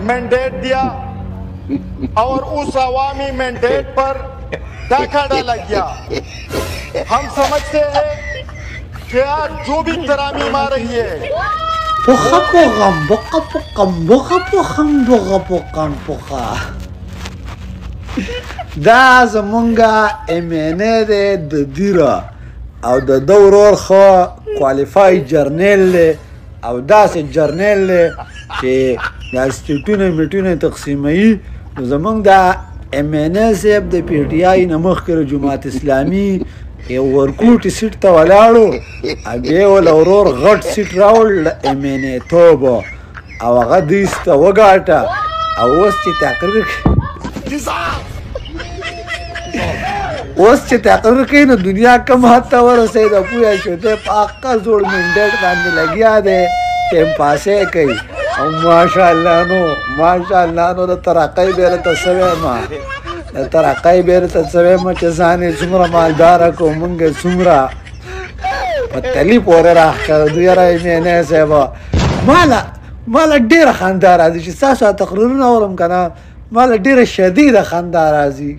मैंडेट दिया और उस अवामी मैंडेट पर डाका डाला गया। हम समझते हैं कि आज जो भी तरामीम आ रही है دا زمونږه امینه دی د دیره او د ده ورور ښه کوالیفای جرنیل دی او داسې جرنیل دی چې دا سټیټونه میټونه تقسیموي. نو زمونږ د امینه صاحب د پی ټي آی نه مخکې جماعت اسلامي یو ورکوټي سیټ ته ولاړو بیا یې وله ورور غټ سیټ راوړ د امینې توبه او هغه دوی سته وګاټه او اوس چې تقریر کوي نو دنیا کم حد ته ورسېده پوه شو دی په حقه زوړ منډېټ باندې لګیا دی ټیم پاسې کوي او ماشاءالله نو د ترقۍ بیرته سوی ما د ترقۍ بیرته سوی ما چې ځان یې څومره مالداره کړو مونږ یې څومره په تلي پورې راښکاره دوی یاره مینې صاحبه ماله ډېره خندا راځي چې ستاسو تقریرونه اورم که نه ماله ډېره شدیده خندا راځي.